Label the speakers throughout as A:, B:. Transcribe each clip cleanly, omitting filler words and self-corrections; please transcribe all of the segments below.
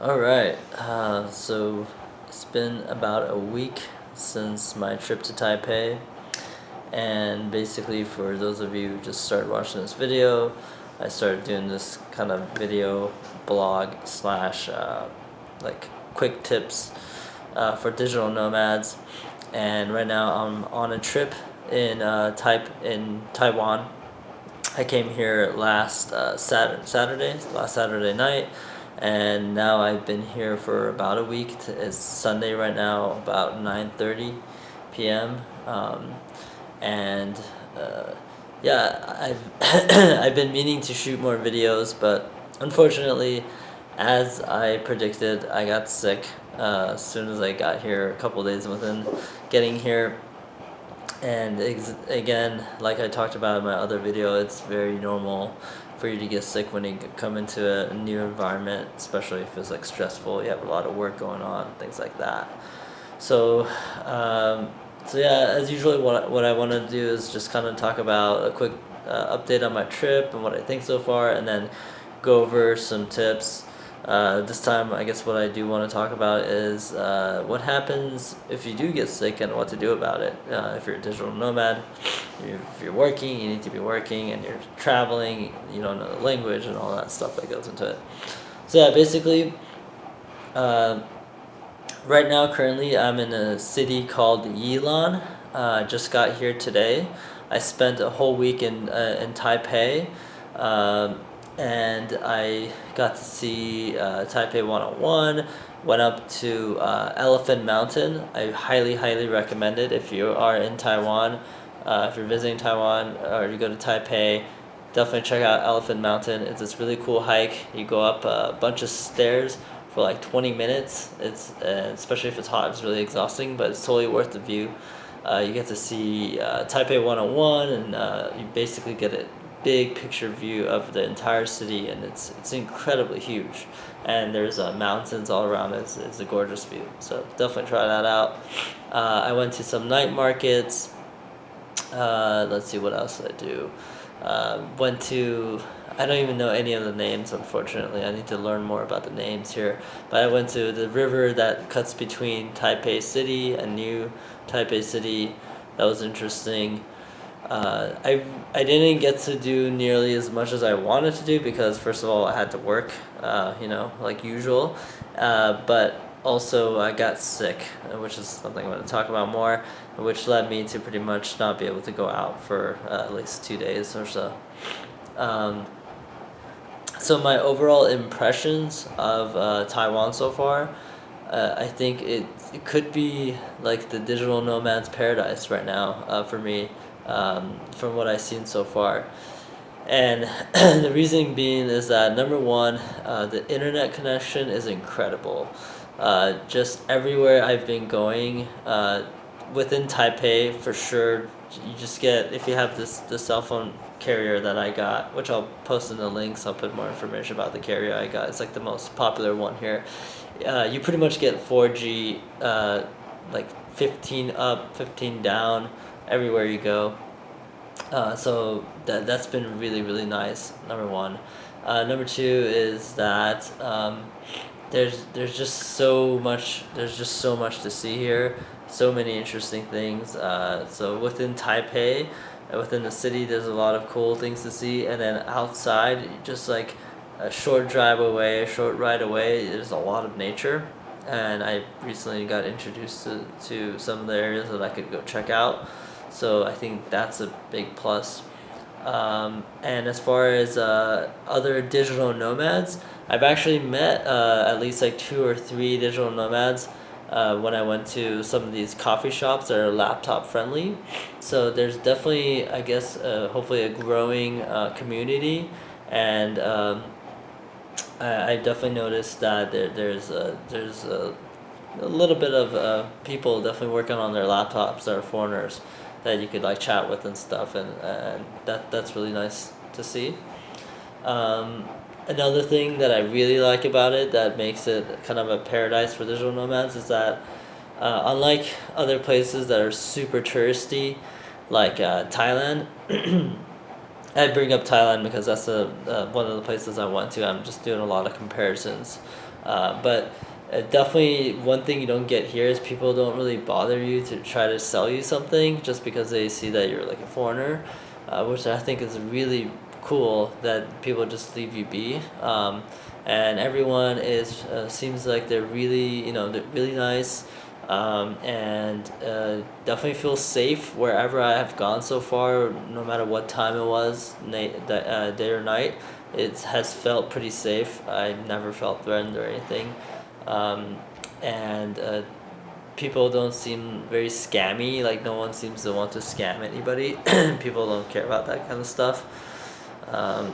A: All right. So it's been about a week since my trip to Taipei, and basically, for those of you who just started watching this video, I started doing this kind of video blog slash like quick tips for digital nomads, and right now I'm on a trip in Taiwan. I came here last last Saturday night, and now I've been here for about a week. It's Sunday right now, about 9:30 p.m. And yeah, I've I've been meaning to shoot more videos, but unfortunately, as I predicted, I got sick as soon as I got here. A couple days within getting here, and again, like I talked about in my other video, it's very normal for you to get sick when you come into a new environment, especially if it's like stressful, you have a lot of work going on, things like that. So, so yeah, as usual, what I want to do is just kind of talk about a quick update on my trip and what I think so far, and then go over some tips. This time, I guess what I do want to talk about is what happens if you do get sick and what to do about it. If you're a digital nomad, if you're working, you need to be working, and you're traveling, you don't know the language and all that stuff that goes into it. So yeah, basically, uh, right now, currently, I'm in a city called Yilan. Just got here today. I spent a whole week in Taipei. Um, and I got to see Taipei 101, went up to Elephant Mountain. I highly recommend it if you are in Taiwan. If you're visiting Taiwan or you go to Taipei, definitely check out Elephant Mountain. It's this really cool hike. You go up a bunch of stairs for like 20 minutes. It's especially if it's hot, it's really exhausting, but it's totally worth the view. You get to see Taipei 101, and you basically get a big picture view of the entire city, and it's incredibly huge. And there's mountains all around it. It's a gorgeous view. So definitely try that out. I went to some night markets. Let's see what else did I do. Went to, I don't even know any of the names, unfortunately. I need to learn more about the names here. But I went to the river that cuts between Taipei City and New Taipei City. That was interesting. I didn't get to do nearly as much as I wanted to do because, first of all, I had to work, like usual. But also I got sick, which is something I'm going to talk about more, which led me to pretty much not be able to go out for at least 2 days or so. Um, so my overall impressions of Taiwan so far, I think it could be like the digital nomad's paradise right now for me, from what I've seen so far. And the reason being is that number one, the internet connection is incredible. Just everywhere I've been going, within Taipei for sure, you just get, if you have the cell phone carrier that I got, which I'll post in the links, I'll put more information about the carrier I got. It's like the most popular one here. You pretty much get 4G, like 15 up, 15 down, everywhere you go. So that's been really nice. Number one. Number two is that there's just so much to see here. So many interesting things. So within Taipei, within the city, there's a lot of cool things to see, and then outside, just like a short drive away, a short ride away, there's a lot of nature. And I recently got introduced to some of the areas that I could go check out. So I think that's a big plus. And as far as other digital nomads, I've actually met at least like 2 or 3 digital nomads when I went to some of these coffee shops that are laptop friendly. So there's definitely, I guess, hopefully a growing community, and I definitely noticed that there's a little bit of people definitely working on their laptops that are foreigners that you could like chat with and stuff, and that's really nice to see. Another thing that I really like about it that makes it kind of a paradise for digital nomads is that unlike other places that are super touristy, like Thailand, I bring up Thailand because that's one of the places I went to. I'm just doing a lot of comparisons, but definitely one thing you don't get here is people don't really bother you to try to sell you something just because they see that you're like a foreigner, which I think is really cool that people just leave you be. And everyone is seems like they're really they're really nice, and definitely feel safe wherever I have gone so far, no matter what time it was, day or night. It has felt pretty safe. I never felt threatened or anything, um, and people don't seem very scammy. Like no one seems to want to scam anybody. People don't care about that kind of stuff. Um,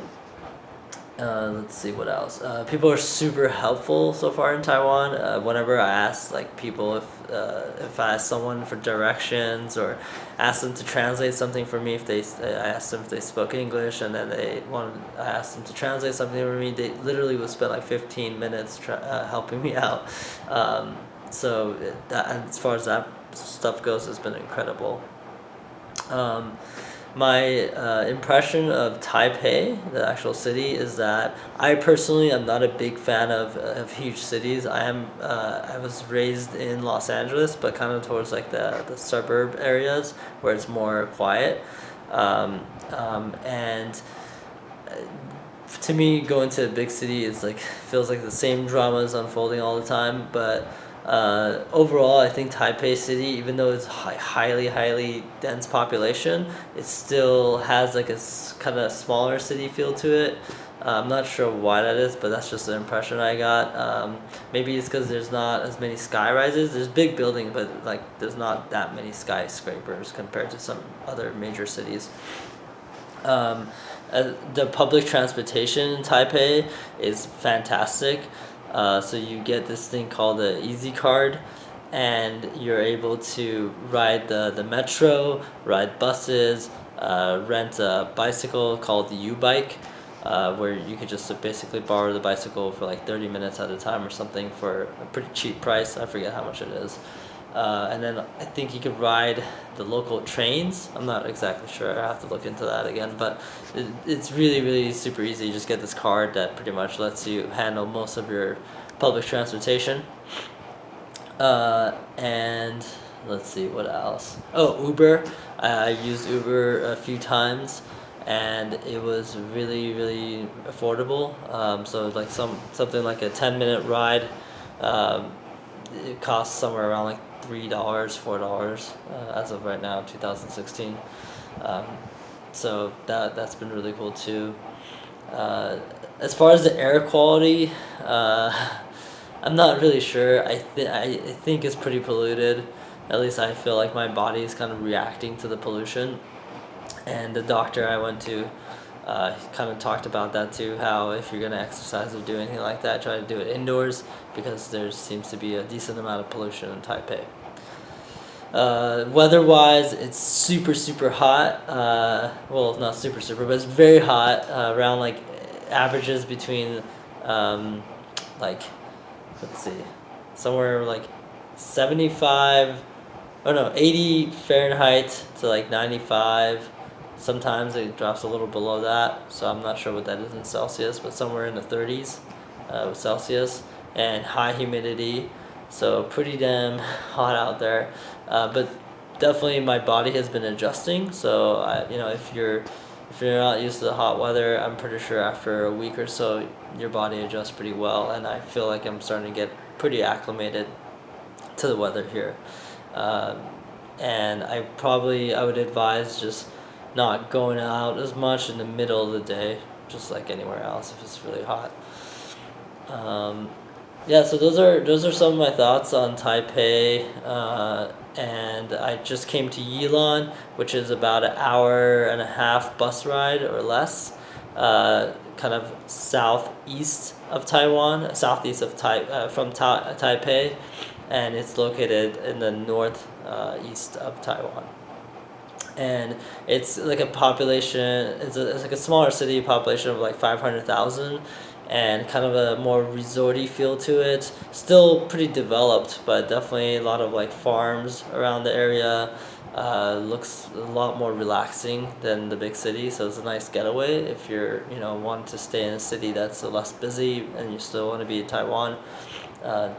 A: let's see what else. People are super helpful so far in Taiwan. Whenever I ask like people if I ask someone for directions or ask them to translate something for me, if they I asked them if they spoke English and then I asked them to translate something for me, they literally would spend like 15 minutes helping me out. So as far as that stuff goes, it's been incredible. Um, my impression of Taipei, the actual city, is that I personally am not a big fan of huge cities. I was raised in Los Angeles, but kind of towards like the suburb areas where it's more quiet. And to me, going to a big city is like feels like the same drama is unfolding all the time. But overall, I think Taipei City, even though it's highly dense population, it still has like a kind of smaller city feel to it. I'm not sure why that is, but that's just the impression I got. Maybe it's because there's not as many sky rises. There's big buildings, but like there's not that many skyscrapers compared to some other major cities. Um, the public transportation in Taipei is fantastic. So you get this thing called the Easy Card, and you're able to ride the metro, ride buses, rent a bicycle called the U-Bike, where you could just basically borrow the bicycle for like 30 minutes at a time or something for a pretty cheap price. I forget how much it is. And then I think you could ride the local trains. I'm not exactly sure. I have to look into that again. But it's really super easy. You just get this card that pretty much lets you handle most of your public transportation. And let's see what else. Oh, Uber. I used Uber a few times, and it was really affordable. So like something like a 10-minute ride. It costs somewhere around like $3, $4 as of right now, 2016. So that's been really cool too. As far as the air quality, I'm not really sure. I think it's pretty polluted. At least I feel like my body is kind of reacting to the pollution. And the doctor I went to kind of talked about that too, how if you're going to exercise or do anything like that, try to do it indoors because there seems to be a decent amount of pollution in Taipei. Weather-wise, it's super hot. Well, not super, but it's very hot. Around like averages between, like, let's see, somewhere like 75, 80 Fahrenheit to like 95. Sometimes it drops a little below that, so I'm not sure what that is in Celsius, but somewhere in the 30s with Celsius, and high humidity, so pretty damn hot out there. But definitely my body has been adjusting. So if you're not used to the hot weather, I'm pretty sure after a week or so your body adjusts pretty well, and I feel like I'm starting to get pretty acclimated to the weather here. And I would advise just not going out as much in the middle of the day, just like anywhere else if it's really hot. Yeah, so those are some of my thoughts on Taipei, and I just came to Yilan, which is about an hour and a half bus ride or less, kind of southeast of Taiwan, southeast of Taipei, and it's located in the north east of Taiwan. And it's like a population. It's like a smaller city, population of like 500,000, and kind of a more resorty feel to it. Still pretty developed, but definitely a lot of like farms around the area. Looks a lot more relaxing than the big city, so it's a nice getaway if you're wanting to stay in a city that's less busy and you still want to be in Taiwan.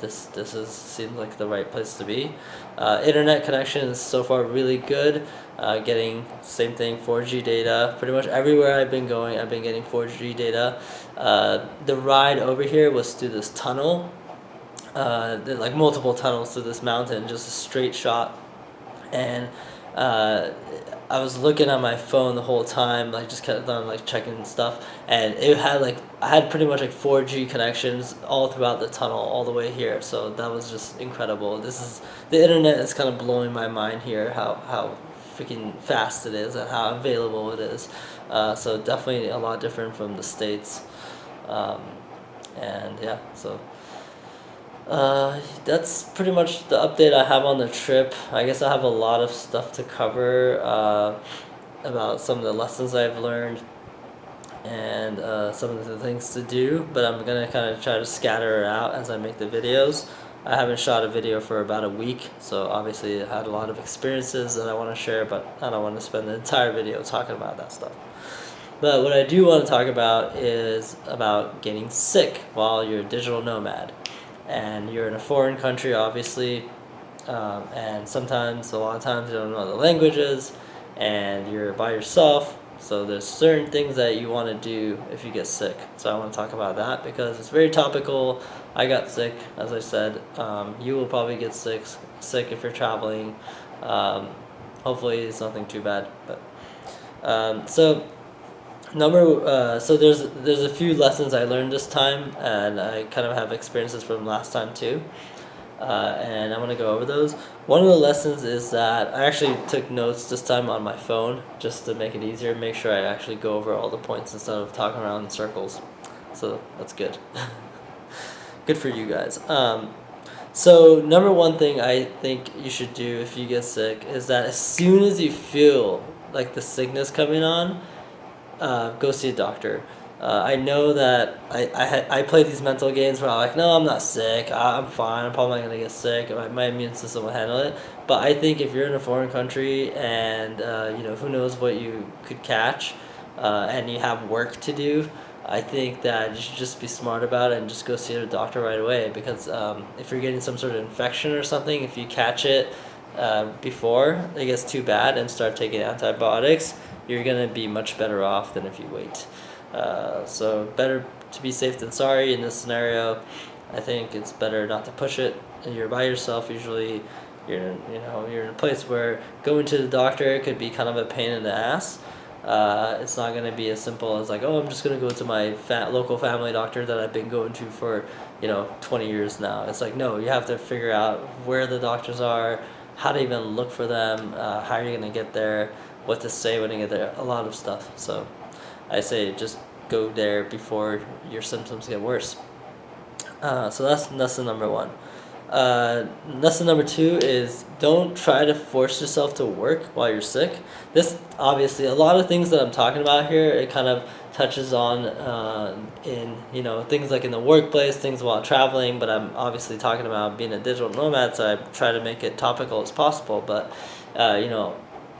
A: Seems like the right place to be. Internet connection is so far really good. Getting same thing 4G data pretty much everywhere I've been going. I've been getting 4G data. The ride over here was through this tunnel, like multiple tunnels through this mountain, just a straight shot, and I was looking at my phone the whole time, like just kept on like checking stuff, and it had like I had pretty much like 4G connections all throughout the tunnel all the way here. So that was just incredible. The internet is kind of blowing my mind here. How freaking fast it is and how available it is. So definitely a lot different from the States, and yeah. So. That's pretty much the update I have on the trip. I guess I have a lot of stuff to cover about some of the lessons I've learned and some of the things to do, but I'm gonna kind of try to scatter it out as I make the videos. I haven't shot a video for about a week, so obviously I had a lot of experiences that I want to share, but I don't want to spend the entire video talking about that stuff. But what I do want to talk about is about getting sick while you're a digital nomad. And you're in a foreign country, obviously, and sometimes, a lot of times, you don't know the languages, and you're by yourself, so there's certain things that you want to do if you get sick. So I want to talk about that because it's very topical. I got sick, as I said. You will probably get sick if you're traveling. Hopefully it's nothing too bad, but so there's a few lessons I learned this time, and I kind of have experiences from last time too, and I'm gonna go over those. One of the lessons is that I actually took notes this time on my phone just to make it easier, make sure I actually go over all the points instead of talking around in circles. So that's good. Good for you guys. So number one thing I think you should do if you get sick is that as soon as you feel like the sickness coming on, go see a doctor. I know that I play these mental games where I'm like, no, I'm not sick, I'm fine, I'm probably not going to get sick, my immune system will handle it. But I think if you're in a foreign country and who knows what you could catch, and you have work to do, I think that you should just be smart about it and just go see a doctor right away, because if you're getting some sort of infection or something, if you catch it before it gets too bad and start taking antibiotics, you're going to be much better off than if you wait. So better to be safe than sorry in this scenario. I think it's better not to push it. You're by yourself usually. You're in a place where going to the doctor could be kind of a pain in the ass. It's not going to be as simple as like, oh, I'm just going to go to my local family doctor that I've been going to for 20 years now. It's like, no, you have to figure out where the doctors are, how to even look for them, how are you going to get there, what to say when you get there, a lot of stuff. So I say just go there before your symptoms get worse. So that's lesson number one. Lesson number two is don't try to force yourself to work while you're sick. This obviously, a lot of things that I'm talking about here, it kind of touches on in things like in the workplace, things while traveling, but I'm obviously talking about being a digital nomad, so I try to make it topical as possible. But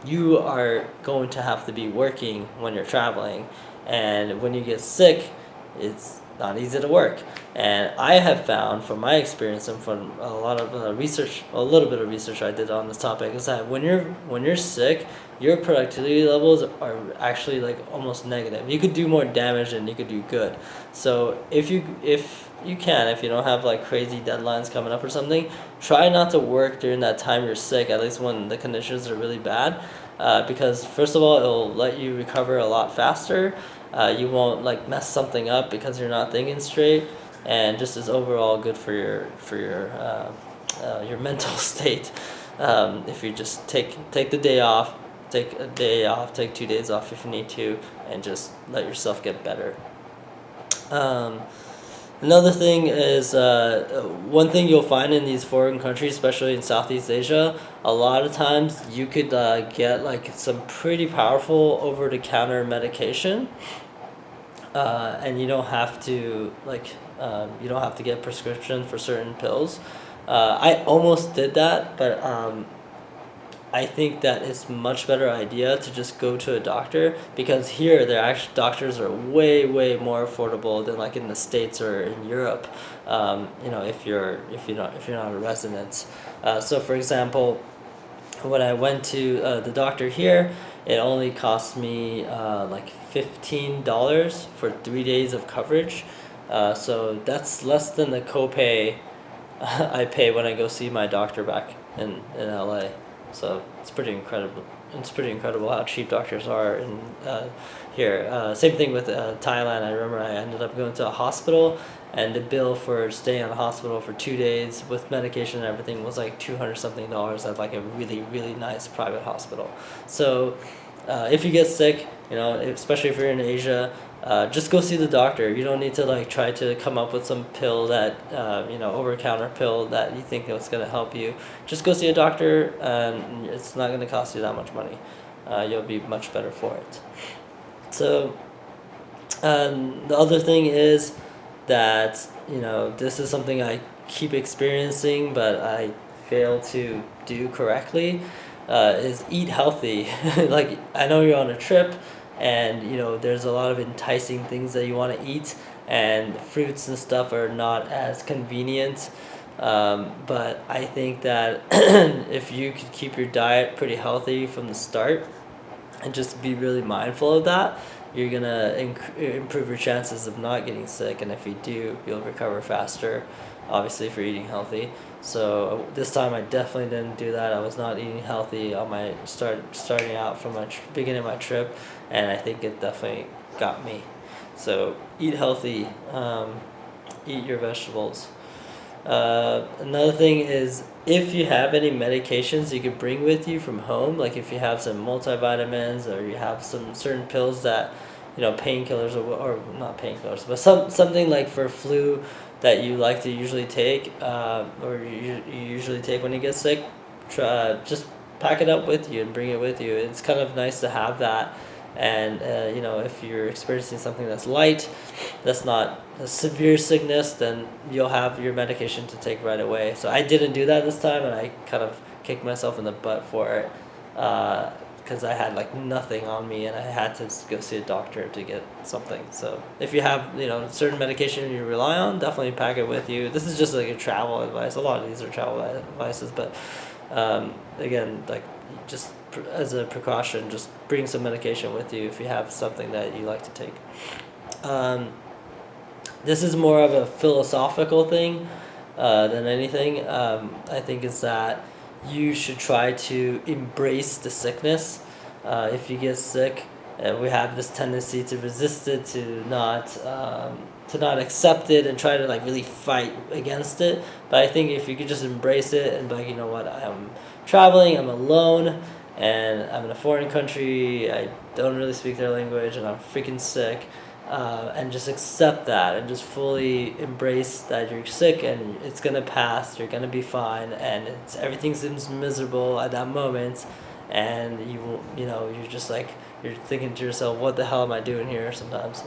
A: you are going to have to be working when you're traveling, and when you get sick, it's not easy to work. And I have found from my experience and from a lot of research, a little bit of research I did on this topic, is that when you're sick, your productivity levels are actually like almost negative. You could do more damage than you could do good. So if you don't have like crazy deadlines coming up or something, try not to work during that time you're sick, at least when the conditions are really bad, because first of all, it'll let you recover a lot faster. You won't like mess something up because you're not thinking straight, and just is overall good for your mental state. If you just take the day off, take a day off, take 2 days off if you need to, and just let yourself get better. Another thing is, one thing you'll find in these foreign countries, especially in Southeast Asia, a lot of times you could get like some pretty powerful over-the-counter medication. and you don't have to get prescription for certain pills. I almost did that, but I think that it's much better idea to just go to a doctor, because here their actual doctors are way more affordable than like in the States or in Europe. If you're not a resident. So for example, when I went to the doctor here, it only cost me like $15 for 3 days of coverage. So that's less than the copay I pay when I go see my doctor back in LA. So it's pretty incredible. It's pretty incredible how cheap doctors are in here. Same thing with Thailand. I remember I ended up going to a hospital, and the bill for staying in the hospital for 2 days with medication and everything was like $200 something at like a really nice private hospital. So if you get sick, especially if you're in Asia, just go see the doctor. You don't need to like try to come up with some pill that over counter pill that you think that's gonna help you. Just go see a doctor, and it's not gonna cost you that much money. You'll be much better for it. So the other thing is that this is something I keep experiencing, but I fail to do correctly. Is eat healthy. Like, I know you're on a trip, and there's a lot of enticing things that you want to eat, and fruits and stuff are not as convenient. But I think that if you could keep your diet pretty healthy from the start and just be really mindful of that, you're gonna improve your chances of not getting sick, and if you do, you'll recover faster, obviously, if you're eating healthy. So this time I definitely didn't do that. I was not eating healthy on my starting out from my beginning of my trip, and I think it definitely got me. So eat healthy, eat your vegetables. Another thing is, if you have any medications you could bring with you from home, like if you have some multivitamins, or you have some certain pills that, painkillers, or not painkillers, but something like for flu that you like to usually take, or you usually take when you get sick, just pack it up with you and bring it with you. It's kind of nice to have that. And if you're experiencing something that's light, that's not a severe sickness, then you'll have your medication to take right away. So I didn't do that this time, and I kind of kicked myself in the butt for it, because I had like nothing on me, and I had to go see a doctor to get something. So if you have certain medication you rely on, definitely pack it with you. This is just like a travel advice. A lot of these are travel advices, but again, like, just as a precaution, just bring some medication with you if you have something that you like to take. This is more of a philosophical thing than anything. I think is that you should try to embrace the sickness. If you get sick, we have this tendency to resist it, to not accept it, and try to like really fight against it. But I think if you could just embrace it and be like, you know what, I'm traveling, I'm alone, and I'm in a foreign country, I don't really speak their language, and I'm freaking sick, and just accept that, and just fully embrace that you're sick, and it's gonna pass, you're gonna be fine, and everything seems miserable at that moment, and you're just like, you're thinking to yourself, what the hell am I doing here sometimes?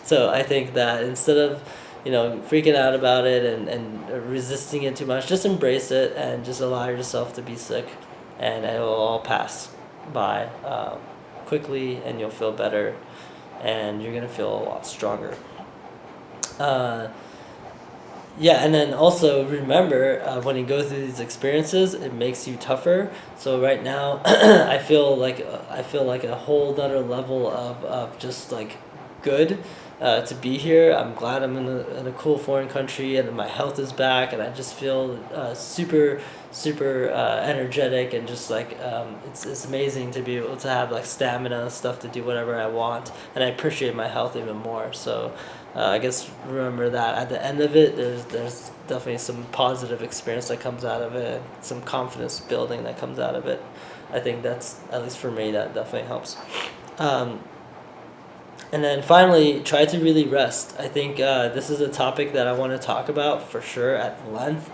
A: So I think that instead of freaking out about it and resisting it too much, just embrace it and just allow yourself to be sick, and it will all pass by quickly, and you'll feel better, and you're gonna feel a lot stronger. Yeah, and then also remember, when you go through these experiences, it makes you tougher. So right now, I feel like a whole other level of just like good to be here. I'm glad I'm in a cool foreign country, and my health is back, and I just feel super energetic, and just like it's amazing to be able to have like stamina and stuff to do whatever I want, and I appreciate my health even more. So I guess remember that at the end of it, there's definitely some positive experience that comes out of it, some confidence building that comes out of it. I think that's, at least for me, that definitely helps. And then finally, try to really rest. I think this is a topic that I want to talk about for sure at length.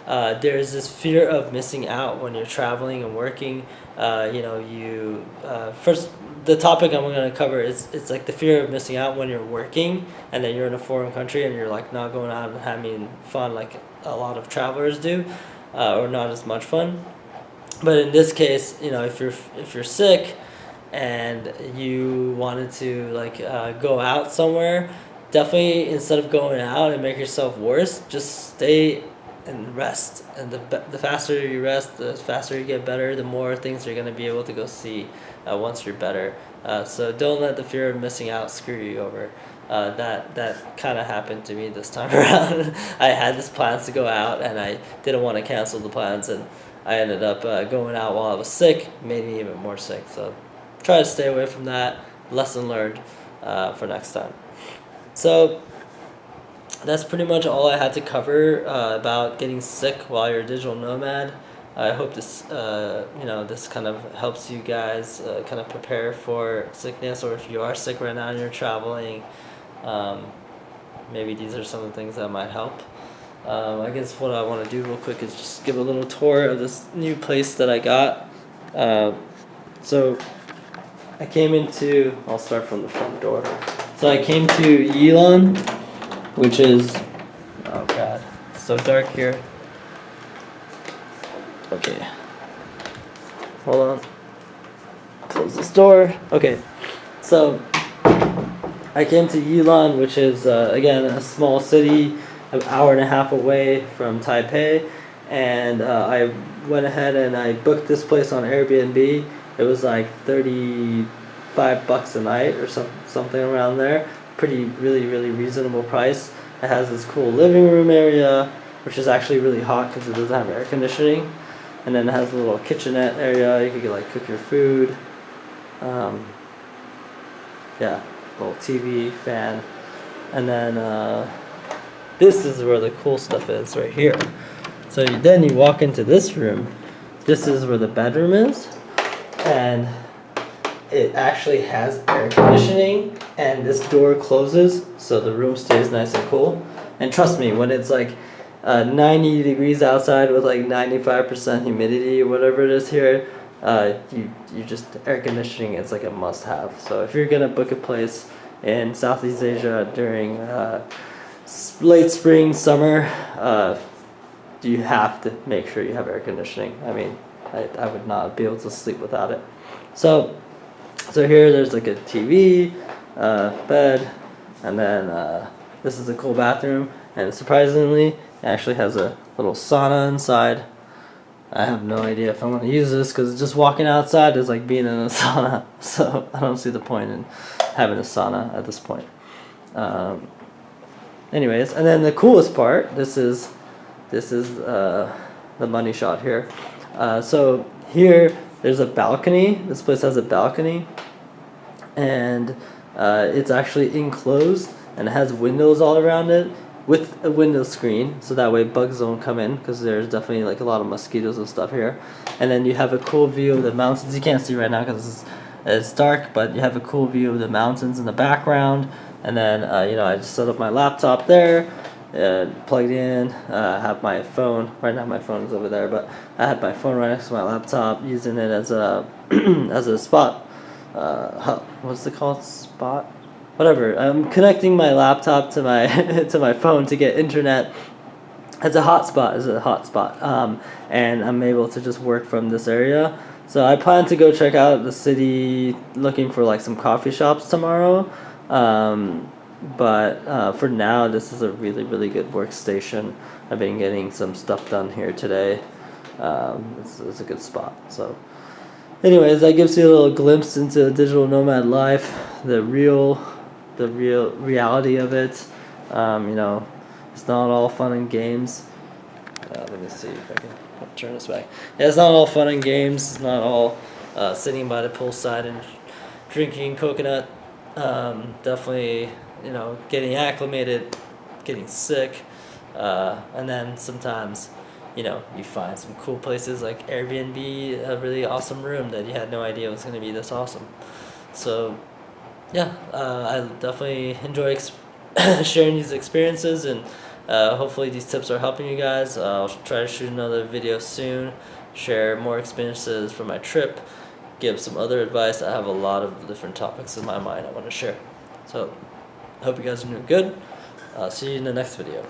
A: There's this fear of missing out when you're traveling and working. First, the topic I'm going to cover is it's like the fear of missing out when you're working and then you're in a foreign country and you're like not going out and having fun like a lot of travelers do, or not as much fun. But in this case, if you're sick and you wanted to like go out somewhere, definitely instead of going out and make yourself worse, just stay and rest. And the faster you rest, the faster you get better, the more things you're going to be able to go see once you're better. So don't let the fear of missing out screw you over. That kind of happened to me this time around. I had this plans to go out and I didn't want to cancel the plans, and I ended up going out while I was sick. Made me even more sick. So try to stay away from that. Lesson learned for next time. So that's pretty much all I had to cover about getting sick while you're a digital nomad. I hope this this kind of helps you guys kind of prepare for sickness, or if you are sick right now and you're traveling, maybe these are some of the things that might help. I guess what I want to do real quick is just give a little tour of this new place that I got. So I came into, I'll start from the front door. So I came to Yilan, which is, oh god, it's so dark here. Okay, hold on, close this door. Okay, so I came to Yilan, which is again a small city, an hour and a half away from Taipei, and I went ahead and I booked this place on Airbnb. It was like $35 a night or something around there. Really reasonable price. It has this cool living room area, which is actually really hot because it doesn't have air conditioning, and then it has a little kitchenette area. You could like cook your food. Yeah, little TV, fan, and then this is where the cool stuff is right here. So then you walk into this room. This is where the bedroom is, and it actually has air conditioning, and this door closes so the room stays nice and cool. And trust me, when it's like 90 degrees outside with like 95% humidity or whatever it is here, you just, air conditioning is like a must-have. So if you're gonna book a place in Southeast Asia during late spring, summer, you have to make sure you have air conditioning. I mean, I would not be able to sleep without it. So here there's like a TV, bed, and then this is a cool bathroom, and surprisingly it actually has a little sauna inside. I have no idea if I'm going to use this because just walking outside is like being in a sauna, so I don't see the point in having a sauna at this point. Anyways, and then the coolest part, this is the money shot here. So here there's a balcony. This place has a balcony, and it's actually enclosed, and it has windows all around it with a window screen, so that way bugs don't come in, because there's definitely like a lot of mosquitoes and stuff here. And then you have a cool view of the mountains. You can't see right now because it's dark, but you have a cool view of the mountains in the background. And then I just set up my laptop there, plugged in. I have my phone. Right now my phone is over there, but I had my phone right next to my laptop, using it as a as a spot. What's it called? Spot? Whatever. I'm connecting my laptop to my to my phone to get internet. It's a hotspot. And I'm able to just work from this area. So I plan to go check out the city, looking for like some coffee shops tomorrow. But for now, this is a really good workstation. I've been getting some stuff done here today. It's a good spot. So anyways, that gives you a little glimpse into digital nomad life, the real reality of it. It's not all fun and games. Let me see if I can turn this back. Yeah, it's not all fun and games. It's not all sitting by the poolside and drinking coconut. Definitely, getting acclimated, getting sick, and then sometimes, you find some cool places like Airbnb, a really awesome room that you had no idea was going to be this awesome. So, yeah, I definitely enjoy sharing these experiences, and hopefully these tips are helping you guys. I'll try to shoot another video soon, share more experiences from my trip, give some other advice. I have a lot of different topics in my mind I want to share. So, I hope you guys are doing good. See you in the next video.